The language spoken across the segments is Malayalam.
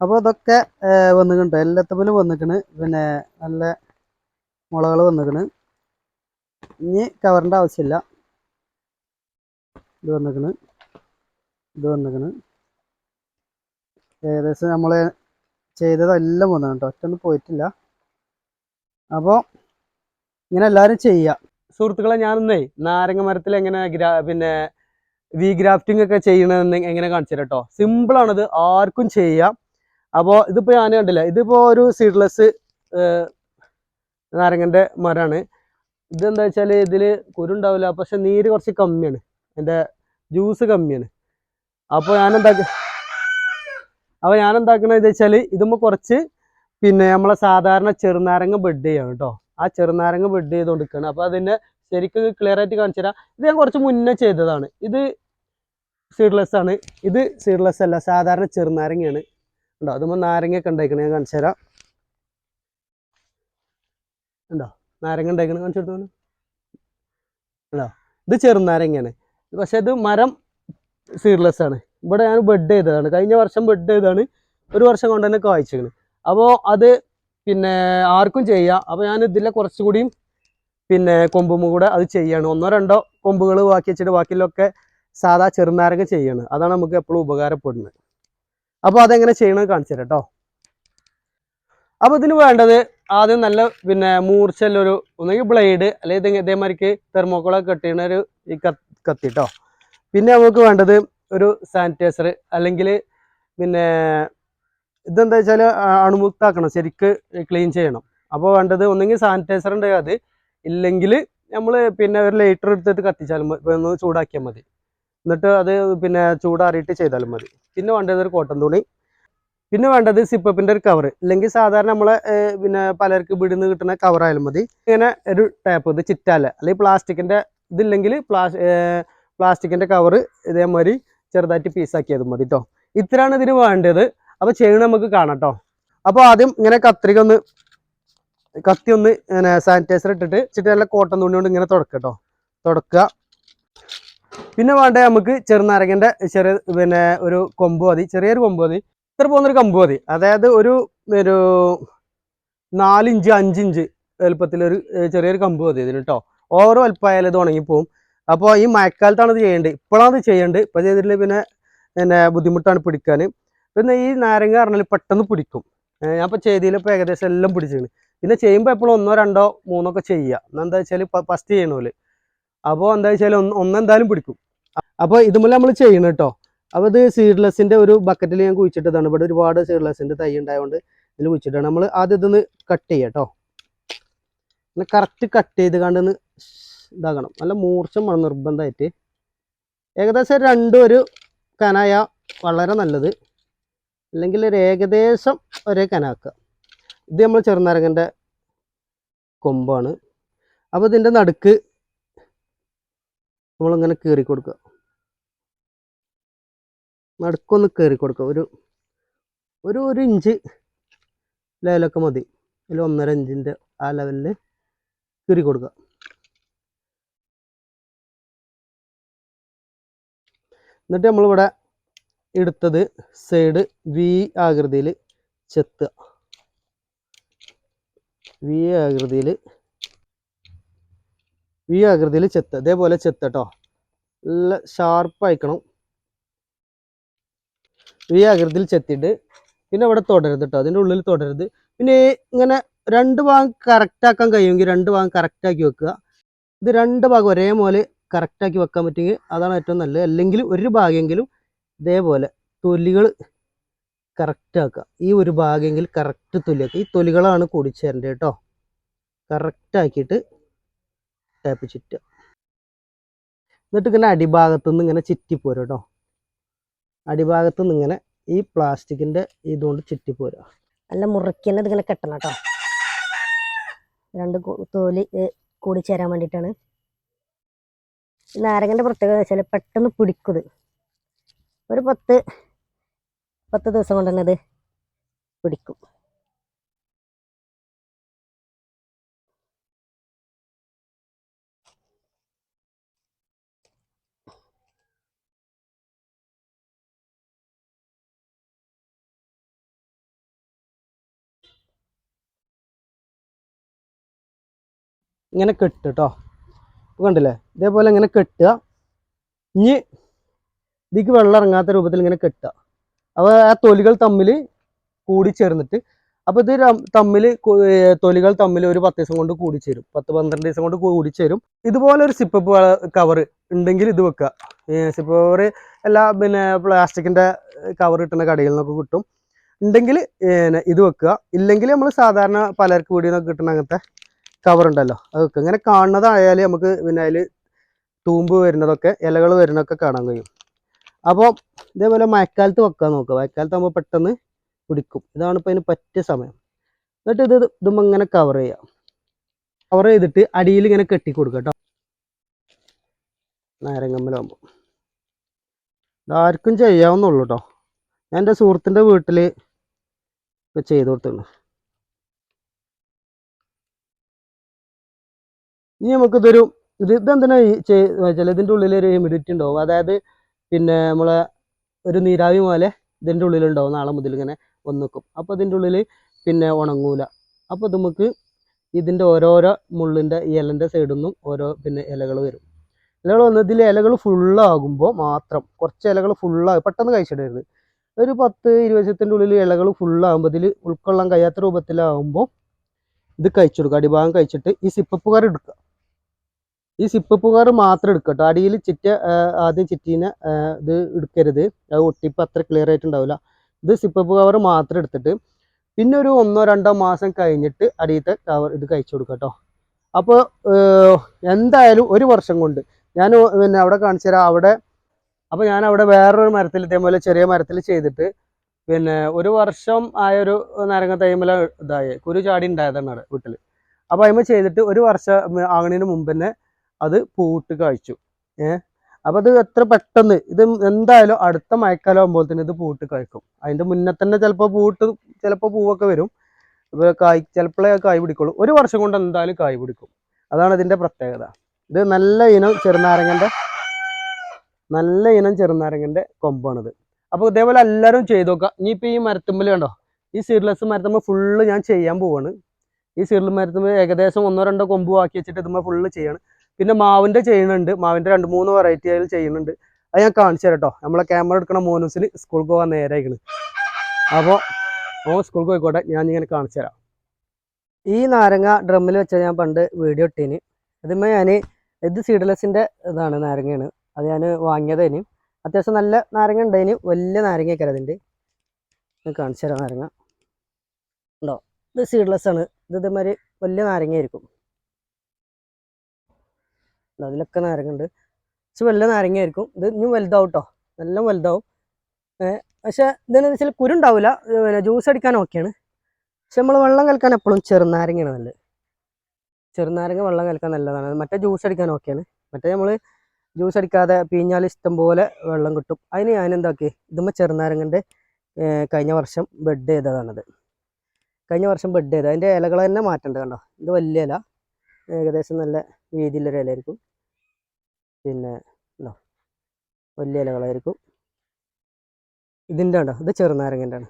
അപ്പോൾ ഇതൊക്കെ വന്നിട്ടുണ്ട്, എല്ലാത്തപ്പോലും വന്നിക്കണ്. പിന്നെ നല്ല മുളകൾ വന്നിക്കണ്. ഇനി കവറിൻ്റെ ആവശ്യമില്ല. ഇത് വന്നിക്കണ്, ഇത് വന്നിക്കണ്. ഏകദേശം നമ്മൾ ചെയ്തതെല്ലാം വന്നു കേട്ടോ, ഒറ്റൊന്നും പോയിട്ടില്ല. അപ്പോൾ ഇങ്ങനെ എല്ലാവരും ചെയ്യുക. സുഹൃത്തുക്കളെ, ഞാനൊന്നേ നാരങ്ങ മരത്തിൽ എങ്ങനെ പിന്നെ വി ഗ്രാഫ്റ്റിംഗ് ഒക്കെ ചെയ്യണമെന്ന് എങ്ങനെ കാണിച്ചു തരാം കേട്ടോ. സിമ്പിളാണിത്, ആർക്കും ചെയ്യാം. അപ്പോൾ ഇതിപ്പോൾ ഞാൻ കണ്ടില്ല, ഇതിപ്പോൾ ഒരു സീഡ്ലെസ് നാരങ്ങൻ്റെ മരമാണ്. ഇതെന്താ വെച്ചാൽ ഇതിൽ കുരുണ്ടാവില്ല, പക്ഷെ നീര് കുറച്ച് കമ്മിയാണ്, എൻ്റെ ജ്യൂസ് കമ്മിയാണ്. അപ്പോൾ ഞാനെന്താക്കണമെന്ന് വെച്ചാൽ ഇതുമ്പോൾ കുറച്ച് പിന്നെ നമ്മളെ സാധാരണ ചെറുനാരങ്ങ ബെഡ് ചെയ്യാണ് കേട്ടോ. ആ ചെറുനാരങ്ങ ബെഡ് ചെയ്ത് കൊടുക്കുകയാണ്. അപ്പോൾ അതിൻ്റെ ശരിക്കും ക്ലിയർ ആയിട്ട് കാണിച്ചു തരാം. ഇത് ഞാൻ കുറച്ച് മുന്നേ ചെയ്തതാണ്. ഇത് സീഡ്ലെസ് ആണ്, ഇത് സീഡ്ലെസ് അല്ല, സാധാരണ ചെറുനാരങ്ങയാണ് ഉണ്ടോ. അതുമ്പോൾ നാരങ്ങയൊക്കെ ഉണ്ടായിക്കണം, ഞാൻ കാണിച്ചു തരാം. ഉണ്ടോ നാരങ്ങ ഉണ്ടായിക്കണം, കാണിച്ചു കൊടുത്തു ഉണ്ടോ. ഇത് ചെറുനാരങ്ങയാണ്, പക്ഷെ ഇത് മരം സീഡ്ലെസ് ആണ്. ഇവിടെ ഞാൻ ബെഡ് ചെയ്തതാണ്, കഴിഞ്ഞ വർഷം ബെഡ് ചെയ്തതാണ്. ഒരു വർഷം കൊണ്ട് തന്നെ കായ്ച്ചിരിക്കണം. അപ്പോൾ അത് പിന്നെ ആർക്കും ചെയ്യാം. അപ്പോൾ ഞാൻ ഇതിലെ കുറച്ചുകൂടിയും പിന്നെ കൊമ്പും കൂടെ അത് ചെയ്യാണ്. 1-2 കൊമ്പുകൾ ബാക്കി വെച്ചിട്ട് ബാക്കിയുള്ളൊക്കെ സാധാ ചെറുനാരങ്ങ ചെയ്യാണ്. അതാണ് നമുക്ക് എപ്പോഴും ഉപകാരപ്പെടുന്നത്. അപ്പോൾ അതെങ്ങനെ ചെയ്യണമെന്ന് കാണിച്ചു തരാം കേട്ടോ. അപ്പോൾ ഇതിന് വേണ്ടത് ആദ്യം നല്ല പിന്നെ മൂർച്ചയുള്ളൊരു ഒന്നെങ്കിൽ ബ്ലേഡ്, അല്ലെങ്കിൽ ഇതേമാതിരിക്ക് തെർമോക്കോളൊക്കെ കട്ട് ചെയ്യുന്ന ഒരു ഈ കത്തി കേട്ടോ. പിന്നെ നമുക്ക് വേണ്ടത് ഒരു സാനിറ്റൈസർ, അല്ലെങ്കിൽ പിന്നെ ഇതെന്താ വെച്ചാൽ അണുമുക്താക്കണം, ശരിക്ക് ക്ലീൻ ചെയ്യണം. അപ്പോൾ വേണ്ടത് ഒന്നെങ്കിൽ സാനിറ്റൈസർ ഉണ്ടെങ്കിൽ അത്, ഇല്ലെങ്കിൽ നമ്മൾ പിന്നെ ഒരു ലൈറ്റർ എടുത്തിട്ട് കത്തിച്ചാലും ഒന്ന് ചൂടാക്കിയാൽ മതി. എന്നിട്ട് അത് പിന്നെ ചൂടാറിയിട്ട് ചെയ്താലും മതി. പിന്നെ വേണ്ടത് ഒരു കോട്ടൺ തുണി. പിന്നെ വേണ്ടത് സിപ്പപ്പിൻ്റെ ഒരു കവർ, ഇല്ലെങ്കിൽ സാധാരണ നമ്മളെ പിന്നെ പലർക്ക് വീടിന്ന് കിട്ടുന്ന കവറായാലും മതി. ഇങ്ങനെ ഒരു ടാപ്പ്, ഇത് ചിറ്റാല അല്ലെങ്കിൽ പ്ലാസ്റ്റിക്കിൻ്റെ ഇതില്ലെങ്കിൽ പ്ലാസ്റ്റിക്കിൻ്റെ കവർ ഇതേമാതിരി ചെറുതായിട്ട് പീസാക്കിയത് മതി കേട്ടോ. ഇത്രയാണ് ഇതിന് വേണ്ടത്. അപ്പോൾ ചെയ്യണം നമുക്ക് കാണാം കേട്ടോ. അപ്പോൾ ആദ്യം ഇങ്ങനെ കത്തി ഒന്ന് ഇങ്ങനെ സാനിറ്റൈസർ ഇട്ടിട്ട് നല്ല കോട്ടൺ തുണി കൊണ്ട് ഇങ്ങനെ തുടക്കുക. പിന്നെ വേണ്ടത് നമുക്ക് ചെറുനാരങ്ങൻ്റെ പിന്നെ ഒരു കൊമ്പ് മതി, ചെറിയൊരു കൊമ്പ് മതി. ഇത്ര പോകുന്നൊരു കമ്പ് മതി, അതായത് ഒരു 4 ഇഞ്ച് 5 ഇഞ്ച് വലുപ്പത്തിലൊരു ചെറിയൊരു കമ്പ് മതി ഇതിന് കേട്ടോ. ഓവർ വലുപ്പമായാലും ഇത് ഉണങ്ങിപ്പോവും. അപ്പോൾ ഈ മഴക്കാലത്താണ് ഇത് ചെയ്യേണ്ടത്, ഇപ്പോഴാണ് ഇത് ചെയ്യേണ്ടത്. ഇപ്പോൾ ചെയ്തിട്ടില്ല പിന്നെ ബുദ്ധിമുട്ടാണ് പിടിക്കാൻ. പിന്നെ ഈ നാരങ്ങ പറഞ്ഞാൽ പെട്ടെന്ന് പിടിക്കും. ഞാൻ ഇപ്പോൾ ചെയ്തതിലിപ്പോൾ ഏകദേശം എല്ലാം പിടിച്ചിട്ടുണ്ട്. പിന്നെ ചെയ്യുമ്പോൾ എപ്പോഴും 1-2-3 ഒക്കെ ചെയ്യുക. എന്താ വെച്ചാൽ ഫസ്റ്റ് ചെയ്യണ അപ്പോൾ എന്താ വെച്ചാൽ ഒന്നെന്തായാലും പിടിക്കും. അപ്പോൾ ഇതുമൂലം നമ്മൾ ചെയ്യണം കേട്ടോ. അപ്പോൾ ഇത് സീഡ്ലെസ്സിൻ്റെ ഒരു ബക്കറ്റിൽ ഞാൻ കുഴിച്ചിട്ടതാണ്. ഇവിടെ ഒരുപാട് സീഡ്ലെസ്സിൻ്റെ തൈ ഉണ്ടായതുകൊണ്ട് ഇതിൽ കുഴിച്ചിട്ടാണ്. നമ്മൾ ആദ്യം ഇതൊന്ന് കട്ട് ചെയ്യാം കേട്ടോ. പിന്നെ കറക്റ്റ് കട്ട് ചെയ്ത് കണ്ടൊന്ന് ഇതാക്കണം, നല്ല മൂർച്ച വേണം നിർബന്ധമായിട്ട്. ഏകദേശം രണ്ടും ഒരു കനായ വളരെ നല്ലത്, അല്ലെങ്കിൽ ഒരു ഏകദേശം ഒരേ കനാക്കുക. ഇത് നമ്മൾ ചെറുനാരങ്ങൻ്റെ കൊമ്പാണ്. അപ്പോൾ ഇതിൻ്റെ നടുക്ക് നമ്മളിങ്ങനെ കീറി കൊടുക്കുക, നടുക്കൊന്ന് കയറി കൊടുക്കുക. ഒരു ഇഞ്ച് ലെവലൊക്കെ മതി, അതിൽ 1.5 ഇഞ്ചിൻ്റെ ആ ലെവലിൽ കീറി കൊടുക്കുക. എന്നിട്ട് നമ്മളിവിടെ എടുത്തത് സൈഡ് വി ആകൃതിയിൽ ചെത്തുക. വി ആകൃതിയിൽ ചെത്തുക, ഇതേപോലെ ചെത്തട്ടോ. നല്ല ഷാർപ്പായിക്കണം. വി ആകൃതിയിൽ ചെത്തിയിട്ട് പിന്നെ ഇവിടെ തൊടരുത് കേട്ടോ, അതിൻ്റെ ഉള്ളിൽ തൊടരുത്. പിന്നെ ഇങ്ങനെ 2 ഭാഗം കറക്റ്റാക്കാൻ കഴിയുമെങ്കിൽ 2 ഭാഗം കറക്റ്റാക്കി വെക്കുക. ഇത് 2 ഭാഗം ഒരേപോലെ കറക്റ്റാക്കി വെക്കാൻ പറ്റുമെങ്കിൽ അതാണ് ഏറ്റവും നല്ലത്. അല്ലെങ്കിൽ ഒരു ഭാഗമെങ്കിലും ഇതേപോലെ തൊലികൾ കറക്റ്റാക്കുക. ഈ ഒരു ഭാഗമെങ്കിൽ കറക്റ്റ് തൊലിയാക്കുക. ഈ തൊലികളാണ് കൂടിച്ചേരേണ്ടത് കേട്ടോ. കറക്റ്റാക്കിയിട്ട് ടാപ്പ് ചുറ്റുക. എന്നിട്ട് ഇങ്ങനെ അടിഭാഗത്തുനിന്ന് ഇങ്ങനെ ചുറ്റിപ്പോരും കേട്ടോ. അടിഭാഗത്തുനിന്ന് ഇങ്ങനെ ഈ പ്ലാസ്റ്റിക്കിൻ്റെ ഇതുകൊണ്ട് ചുറ്റിപ്പോരുക. നല്ല മുറിക്കന്നെ ഇതിങ്ങനെ കെട്ടണം കേട്ടോ. 2 തോല് കൂടി ചേരാൻ വേണ്ടിയിട്ടാണ്. നാരങ്ങൻ്റെ പ്രത്യേകത വെച്ചാൽ പെട്ടെന്ന് പിടിക്കും. ഒരു 10 ദിവസം കൊണ്ട് തന്നെ അത് പിടിക്കും. ഇങ്ങനെ കെട്ട് കേട്ടോ, കണ്ടില്ലേ? ഇതേപോലെ ഇങ്ങനെ കെട്ടുക. ഇനി ഇതിക്ക് വെള്ളം ഇറങ്ങാത്ത രൂപത്തിൽ ഇങ്ങനെ കെട്ടുക. അപ്പോൾ ആ തൊലികൾ തമ്മിൽ കൂടിച്ചേർന്നിട്ട്, അപ്പോൾ ഇത് തമ്മിൽ തൊലികൾ തമ്മിൽ ഒരു 10 ദിവസം കൊണ്ട് കൂടിച്ചേരും, 10-12 ദിവസം കൊണ്ട് കൂടിച്ചേരും. ഇതുപോലെ ഒരു സിപ്പപ്പ് കവർ ഉണ്ടെങ്കിൽ ഇത് വെക്കുക. സിപ്പ് കവർ എല്ലാ പിന്നെ പ്ലാസ്റ്റിക്കിൻ്റെ കവർ കിട്ടുന്ന കടയിൽ നിന്നൊക്കെ കിട്ടും. ഉണ്ടെങ്കിൽ ഇത് വെക്കുക. ഇല്ലെങ്കിൽ നമ്മൾ സാധാരണ പലർക്ക് വീടിൽ നിന്നൊക്കെ കിട്ടുന്ന അങ്ങനത്തെ കവർ ഉണ്ടല്ലോ, അത് വെക്കുക. ഇങ്ങനെ കാണുന്നതായാൽ നമുക്ക് പിന്നെ അതിൽ തൂമ്പ് വരുന്നതൊക്കെ ഇലകൾ വരുന്നതൊക്കെ കാണാൻ കഴിയും. അപ്പോൾ ഇതേപോലെ മഴക്കാലത്ത് വെക്കാൻ നോക്കുക. മഴക്കാലത്ത് ആകുമ്പോൾ പെട്ടെന്ന് പിടിക്കും. ഇതാണ് ഇപ്പോൾ അതിന് പറ്റിയ സമയം. എന്നിട്ട് ഇതുമ്പോൾ ഇങ്ങനെ കവർ ചെയ്യുക. കവർ ചെയ്തിട്ട് അടിയിൽ ഇങ്ങനെ കെട്ടി കൊടുക്കുക കേട്ടോ, നാരങ്ങമ്മലാകുമ്പോൾ. ഇതാർക്കും ചെയ്യാവുന്നുള്ളൂ കേട്ടോ. ഞാൻ എൻ്റെ സുഹൃത്തിൻ്റെ വീട്ടിൽ ചെയ്ത് കൊടുത്തിട്ടുണ്ട്. ഇനി നമുക്കിതൊരു ഇതെന്തിനാ വെച്ചാൽ ഇതിൻ്റെ ഉള്ളിൽ ഒരു ഹ്യൂമിഡിറ്റി ഉണ്ടാവും. അതായത് പിന്നെ നമ്മളെ ഒരു നീരാവി പോലെ ഇതിൻ്റെ ഉള്ളിലുണ്ടാവും. നാളെ മുതൽ ഇങ്ങനെ വന്ന് നിൽക്കും. അപ്പോൾ ഇതിൻ്റെ ഉള്ളിൽ പിന്നെ ഉണങ്ങൂല. അപ്പോൾ നമുക്ക് ഇതിൻ്റെ ഓരോരോ മുള്ളിൻ്റെ ഈ ഇലൻ്റെ സൈഡിൽ നിന്നും ഓരോ പിന്നെ ഇലകൾ വരും. ഇലകൾ വന്ന് ഇതിൽ ഇലകൾ ഫുള്ളാകുമ്പോൾ മാത്രം, കുറച്ച് ഇലകൾ ഫുള്ളാകും, പെട്ടെന്ന് കഴിച്ചിടരുത്. ഒരു 10-20 ദിവസത്തിൻ്റെ ഉള്ളിൽ ഇലകൾ ഫുള്ളാകുമ്പോൾ ഇതിൽ ഉൾക്കൊള്ളാൻ കഴിയാത്ത രൂപത്തിലാകുമ്പോൾ ഇത് കഴിച്ചു കൊടുക്കുക. അടിഭാഗം കഴിച്ചിട്ട് ഈ സിപ്പപ്പ് കവർ എടുക്കുക. ഈ സിപ്പപ്പ് കവർ മാത്രം എടുക്കുക കേട്ടോ. അടിയിൽ ആദ്യം ചിറ്റീനെ ഇത് എടുക്കരുത്, അത് ഒട്ടിപ്പ് അത്ര ക്ലിയർ ആയിട്ടുണ്ടാവില്ല. ഇത് സിപ്പപ്പ് കവർ മാത്രം എടുത്തിട്ട് പിന്നെ ഒരു 1-2 മാസം കഴിഞ്ഞിട്ട് അടിയത്തെ കവർ ഇത് കഴിച്ചു കൊടുക്കുക കേട്ടോ. അപ്പോൾ എന്തായാലും 1 വർഷം കൊണ്ട് ഞാൻ പിന്നെ അവിടെ കാണിച്ചു തരാം. അപ്പോൾ ഞാൻ അവിടെ വേറൊരു മരത്തിൽ ഇതേപോലെ ചെറിയ മരത്തിൽ ചെയ്തിട്ട് പിന്നെ 1 വർഷം ആയൊരു നാരങ്ങ തൈമല ഇതായി കുരു ചാടി ഉണ്ടായതാണ് അവിടെ വീട്ടിൽ. അപ്പോൾ അതിമ ചെയ്തിട്ട് 1 വർഷം ആകുന്നതിന് മുമ്പ് തന്നെ അത് പൂട്ട് കഴിച്ചു. അപ്പോൾ അത് എത്ര പെട്ടെന്ന്, ഇത് എന്തായാലും അടുത്ത മഴക്കാലം ആകുമ്പോൾ തന്നെ ഇത് പൂട്ട് കഴിക്കും. അതിൻ്റെ മുന്നേ തന്നെ ചിലപ്പോൾ പൂവൊക്കെ വരും. ഇപ്പോൾ ചിലപ്പോഴേ കായ് പിടിക്കുള്ളൂ. 1 വർഷം കൊണ്ട് എന്തായാലും കായ് പിടിക്കും. അതാണ് ഇതിൻ്റെ പ്രത്യേകത. ഇത് നല്ല ഇനം ചെറുനാരങ്ങൻ്റെ കൊമ്പാണിത്. അപ്പോൾ ഇതേപോലെ എല്ലാവരും ചെയ്ത് നോക്കുക. ഇനിയിപ്പോൾ ഈ മരത്തുമ്മൽ കണ്ടോ, ഈ സീഡ്ലെസ് മരത്തുമ്മ ഫുള്ള് ഞാൻ ചെയ്യാൻ പോവാണ്. ഈ സീഡ്ലെസ് മരത്തുമ്മ ഏകദേശം 1-2 കൊമ്പ് ആക്കി വെച്ചിട്ട് ഇതുമ്മ ഫുള്ള് ചെയ്യണം. പിന്നെ മാവിൻ്റെ ചെയ്യുന്നുണ്ട്, മാവിൻ്റെ 2-3 വെറൈറ്റി ആയി ചെയ്യുന്നുണ്ട്. അത് ഞാൻ കാണിച്ചു തരാം കേട്ടോ. നമ്മളെ ക്യാമറ എടുക്കണ മോനൂസിന് സ്കൂൾക്ക് പോകാൻ നേരായിക്കണ്. അപ്പോൾ സ്കൂൾക്ക് പോയിക്കോട്ടെ, ഞാൻ ഇങ്ങനെ കാണിച്ചു തരാം. ഈ നാരങ്ങ ഡ്രമ്മിൽ വെച്ചാൽ ഞാൻ പണ്ട് വീഡിയോ ഇട്ടീന്. അതുമ്പോൾ ഇത് സീഡ്ലെസ്സിൻ്റെ ഇതാണ്, നാരങ്ങയാണ്. അത് ഞാൻ വാങ്ങിയതേന്. അത്യാവശ്യം നല്ല നാരങ്ങ ഉണ്ടായിന്, വലിയ നാരങ്ങയൊക്കെ അതിൻ്റെ. കാണിച്ചു തരാം നാരങ്ങ ഉണ്ടോ. ഇത് സീഡ്ലെസ് ആണ്. ഇതേമാതിരി വലിയ നാരങ്ങയായിരിക്കും. അതിലൊക്കെ നാരങ്ങ ഉണ്ട്, പക്ഷെ വലിയ നാരങ്ങയായിരിക്കും. ഇത് ഇനിയും വലുതാവും കേട്ടോ, നല്ല വലുതാവും. പക്ഷെ ഇതെന്ന് വെച്ചാൽ കുരുണ്ടാവില്ല, പിന്നെ ജ്യൂസ് അടിക്കാൻ ഓക്കെയാണ്. പക്ഷെ നമ്മൾ വെള്ളം കലക്കാൻ എപ്പോഴും ചെറുനാരങ്ങയാണ് നല്ലത്. ചെറുനാരങ്ങ വെള്ളം കലക്കാൻ നല്ലതാണ്. മറ്റേ ജ്യൂസ് അടിക്കാൻ ഓക്കെയാണ്. മറ്റേ നമ്മൾ ജ്യൂസ് അടിക്കാതെ പിഴിഞ്ഞാൽ ഇഷ്ടം പോലെ വെള്ളം കിട്ടും. അതിന് ഞാൻ എന്താക്കി, ഇതുമ്പോൾ ചെറുനാരങ്ങൻ്റെ കഴിഞ്ഞ വർഷം ബെഡ് ചെയ്തതാണത്. കഴിഞ്ഞ വർഷം ബെഡ് ചെയ്ത് അതിൻ്റെ ഇലകൾ തന്നെ മാറ്റേണ്ടത് കണ്ടോ. ഇത് വലിയ ഇല, ഏകദേശം നല്ല വീതിയിലൊരു ഇലയായിരിക്കും. പിന്നെ ഉണ്ടോ, വലിയ ഇലകളായിരിക്കും. ഇതിൻ്റെ ഉണ്ടോ, ഇത് ചെറുനാരങ്ങൻ്റെ ആണ്.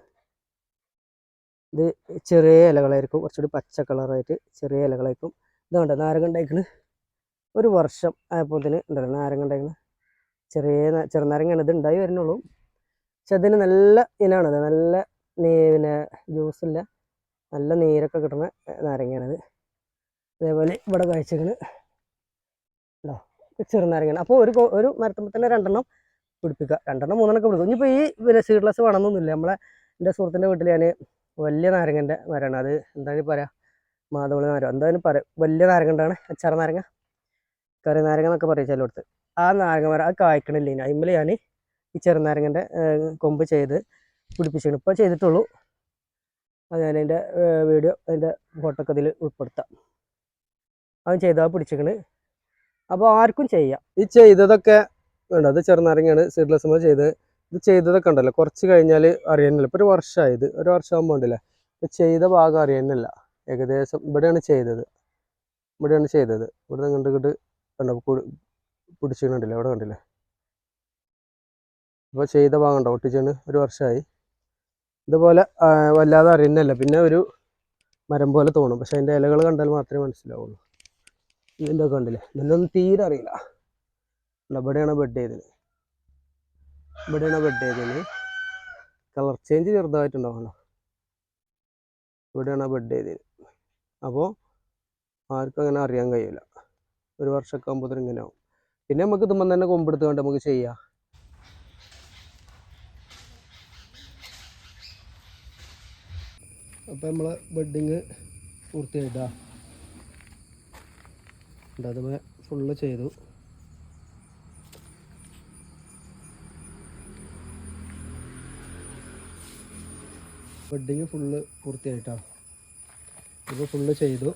ഇത് ചെറിയ ഇലകളായിരിക്കും, കുറച്ചുകൂടി പച്ച കളറായിട്ട് ചെറിയ ഇലകളായിരിക്കും. ഇതുകൊണ്ട് നാരങ്ങ ഉണ്ടായിക്കണ് 1 വർഷം ആയപ്പോൾ തന്നെ ഉണ്ടല്ലോ നാരങ്ങ ഉണ്ടായിക്കണ്. ചെറുനാരങ്ങയാണ്, ഇത് ഉണ്ടായി വരുന്നുള്ളൂ. പക്ഷെ അതിന് നല്ല ഇനാണത്, നല്ല പിന്നെ ജ്യൂസില്ല, നല്ല നീരൊക്കെ കിട്ടുന്ന നാരങ്ങയാണത്. അതേപോലെ ഇവിടെ കഴിച്ചിരിക്കുന്നത് ഉണ്ടോ, ചെറുനാരങ്ങയാണ്. അപ്പോൾ ഒരു മരത്തുമ്പോൾ തന്നെ 2 പിടിപ്പിക്കുക, 2-3 പിടിക്കും. ഇനിയിപ്പോൾ ഈ പിന്നെ സീഡ്ലെസ് വേണമെന്നൊന്നുമില്ല. എൻ്റെ സുഹൃത്തിൻ്റെ വീട്ടിൽ ഞാൻ വലിയ നാരങ്ങൻ്റെ മരമാണ്. അത് എന്തായാലും പറയാം, മാതള നാരങ്ങ എന്തായാലും പറയാം. വലിയ നാരങ്ങ ഉണ്ടാണ്, അച്ചാർ നാരങ്ങ, കറി നാരങ്ങ എന്നൊക്കെ പറയും ചിലയിടത്ത്. ആ നാരങ്ങ മരം അത് കായ്ക്കണില്ല. ഇനി അതിന്മേൽ ഞാൻ ഈ ചെറുനാരങ്ങൻ്റെ കൊമ്പ് ചെയ്ത് പിടിപ്പിച്ചിട്ടുണ്ട്. ഇപ്പോൾ ചെയ്തിട്ടുള്ളൂ. അത് ഞാൻ അതിൻ്റെ വീഡിയോ, അതിൻ്റെ ഫോട്ടോ ഒക്കെ ഇതിൽ ഉൾപ്പെടുത്താം. അത് ചെയ്താൽ പിടിച്ചിക്കണ്. അപ്പോൾ ആർക്കും ചെയ്യാം. ഈ ചെയ്തതൊക്കെ വേണ്ട, അത് ചെറുനാരങ്ങയാണ് സീഡ്ലെസ് ചെയ്ത്. ഇത് ചെയ്തതൊക്കെ ഉണ്ടല്ലോ, കുറച്ച് കഴിഞ്ഞാൽ അറിയാനില്ല. ഇപ്പോൾ 1 വർഷമായത്, 1 വർഷമാകുമ്പോൾ ഉണ്ടല്ലേ ചെയ്ത ഭാഗം അറിയാനില്ല. ഏകദേശം ഇവിടെയാണ് ചെയ്തത്. ഇവിടെ കണ്ടിട്ട് കണ്ടോ പിടിച്ചിട്ടുണ്ടല്ലേ, ഇവിടെ കണ്ടില്ലേ. അപ്പോൾ ചെയ്ത ഭാഗം ഉണ്ടോ ഒട്ടിച്ചാണ്. 1 വർഷമായി. ഇതുപോലെ വല്ലാതെ അറിയുന്നില്ല, പിന്നെ ഒരു മരം പോലെ തോന്നും. പക്ഷെ അതിൻ്റെ ഇലകൾ കണ്ടാൽ മാത്രമേ മനസ്സിലാവുള്ളൂ. ഇതിൻ്റെ ഒക്കെ ഉണ്ടല്ലേ, ഇതിലൊന്നും തീരെ അറിയില്ല. ഇവിടെയാണ് ബെഡ് ചെയ്തത്, ഇവിടെയാണ് ബെഡ് ചെയ്തത്. കളർ ചേഞ്ച് ചെറുതായിട്ടുണ്ടാവുമല്ലോ. ഇവിടെയാണ് ബെഡ് ചെയ്തത്. അപ്പോൾ ആർക്കും അങ്ങനെ അറിയാൻ കഴിയില്ല. ഒരു വർഷമൊക്കെ ആകുമ്പോൾ ഇങ്ങനെ ആവും. പിന്നെ നമുക്ക് ഇതുമ്പോൾ തന്നെ കൊമ്പെടുത്ത് കൊണ്ട് നമുക്ക് ചെയ്യാം. അപ്പോൾ നമ്മൾ ബെഡിങ് പൂർത്തിയായിട്ടാ അതുമേ ഫുള്ള് ചെയ്തു. ബെഡിങ് ഫുള്ള് പൂർത്തിയായിട്ടാ. ഇത് ഫുള്ള് ചെയ്തു.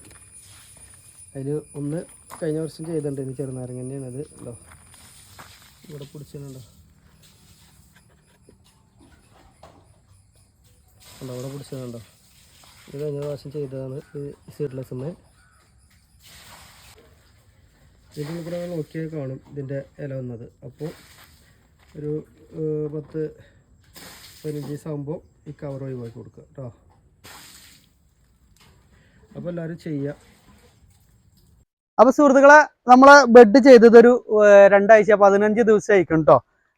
അതിൽ ഒന്ന് കഴിഞ്ഞ വർഷം ചെയ്തിട്ടുണ്ട്. ഇനി ചെറുനാരങ്ങ തന്നെയാണ് അത്. ഉണ്ടോ ഇവിടെ പിടിച്ചിട്ടുണ്ടോ? ഉണ്ടോ ഇവിടെ പിടിച്ചതുണ്ടോ? ഇത് കഴിഞ്ഞ പ്രാവശ്യം ചെയ്തതാണ്. ഇത് സീഡ്ലെസ്സമ്മേ. ഇതിൽ കൂടെ നോക്കിയാൽ കാണും ഇതിൻ്റെ ഇല വന്നത്. അപ്പോൾ ഒരു 10-15 ദിവസം ആകുമ്പോൾ ഈ കവർ ഒഴിവാക്കി കൊടുക്കുക കേട്ടോ. അപ്പോൾ എല്ലാവരും ചെയ്യുക. അപ്പോൾ സുഹൃത്തുക്കളെ, നമ്മളെ ബെഡ് ചെയ്തതൊരു 2 ആഴ്ച 15 ദിവസം ആയിരിക്കും കേട്ടോ.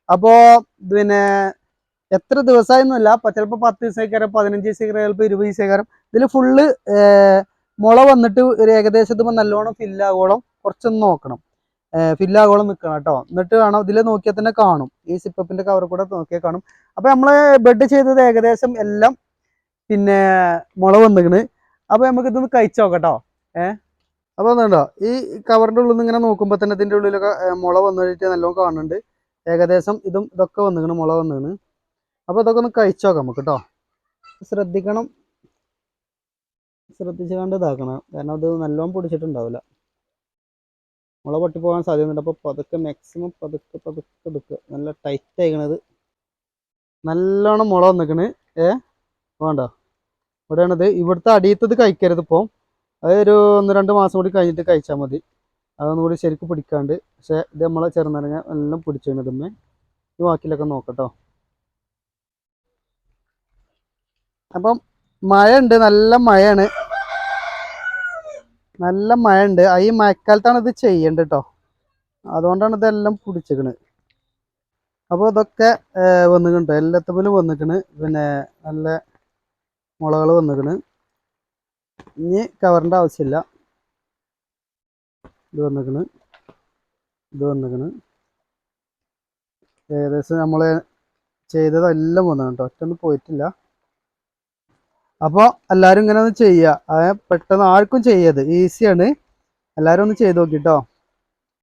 അപ്പോൾ പിന്നെ എത്ര ദിവസമായൊന്നുമല്ല, ചിലപ്പോൾ 10 ദിവസമായിക്കാരം, 15 ദിവസമായിക്കാരം, ചിലപ്പോൾ 20 ദിവസമായിക്കാരം. ഇതിൽ ഫുള്ള് മുള വന്നിട്ട് ഒരു ഏകദേശം ഇതുമ്പോൾ നല്ലോണം ഫില്ലാകോളം കുറച്ചൊന്ന് നോക്കണം. ഫില്ലാകോളം നിൽക്കണം കേട്ടോ. എന്നിട്ട് വേണം, ഇതിൽ നോക്കിയാൽ തന്നെ കാണും, ഈ സിപ്പപ്പിൻ്റെ കവർ കൂടെ നോക്കിയാൽ കാണും. അപ്പോൾ നമ്മൾ ബെഡ് ചെയ്തത് ഏകദേശം എല്ലാം പിന്നെ മുള വന്നിക്കണ്. അപ്പോൾ നമുക്ക് ഇതൊന്ന് കഴിച്ചു നോക്കട്ടോ. അപ്പോൾ അതുണ്ടോ, ഈ കവറിൻ്റെ ഉള്ളിൽ നിന്ന് ഇങ്ങനെ നോക്കുമ്പോൾ തന്നെ ഇതിൻ്റെ ഉള്ളിലൊക്കെ മുള വന്നു കഴിഞ്ഞിട്ട് നല്ലോണം കാണുന്നുണ്ട്. ഏകദേശം ഇതൊക്കെ വന്നിക്കണ്, മുള വന്നിക്കണ്. അപ്പോൾ ഇതൊക്കെ ഒന്ന് കഴിച്ചു നോക്കാം നമുക്ക് കേട്ടോ. ശ്രദ്ധിക്കണം, ശ്രദ്ധിച്ച് കണ്ട് ഇതാക്കണം, കാരണം അത് നല്ലോണം പൊടിച്ചിട്ടുണ്ടാവില്ല. മുള പൊട്ടിപ്പോകാൻ സാധ്യതയുണ്ട്. അപ്പോൾ പതുക്കെ മാക്സിമം പതുക്കെ എടുക്കുക. നല്ല ടൈറ്റ് ആയിക്കണത്, നല്ലോണം മുള വന്നിക്കണ്. വേണ്ട ഇവിടെയാണിത്. ഇവിടുത്തെ അടിയത്തത് കഴിക്കരുത് ഇപ്പോൾ. അതൊരു 1-2 മാസം കൂടി കഴിഞ്ഞിട്ട് കഴിച്ചാൽ മതി. അതൊന്നും കൂടി ശരിക്കും പിടിക്കാണ്ട്. പക്ഷേ ഇത് നമ്മളെ ചെറുനാരങ്ങ എല്ലാം പിടിച്ചിരുന്നതുമ്മേ. ഈ ബാക്കിലൊക്കെ നോക്കട്ടോ. അപ്പം മഴ ഉണ്ട്, നല്ല മഴയാണ്, നല്ല മഴ ഉണ്ട്. ഈ മഴക്കാലത്താണ് ഇത് ചെയ്യേണ്ടത് കേട്ടോ. അതുകൊണ്ടാണ് ഇതെല്ലാം പിടിച്ചിക്കണ്. അപ്പോൾ ഇതൊക്കെ വന്നിട്ടുണ്ട്, എല്ലാത്തപ്പോലും വന്നിക്കണ്. പിന്നെ നല്ല മുളകൾ വന്നിക്കണ്. ഇനി കവറിൻ്റെ ആവശ്യമില്ല. ഇത് വന്നിക്കണ്, ഇത് വന്നിക്കണ്. ഏകദേശം നമ്മൾ ചെയ്തതെല്ലാം വന്നിട്ടുണ്ട് കേട്ടോ, ഒറ്റൊന്നും പോയിട്ടില്ല. അപ്പോൾ എല്ലാവരും ഇങ്ങനെ ഒന്ന് ചെയ്യുക. പെട്ടെന്ന് ആർക്കും ചെയ്യത് ഈസിയാണ്. എല്ലാവരും ഒന്ന് ചെയ്ത് നോക്കിട്ടോ.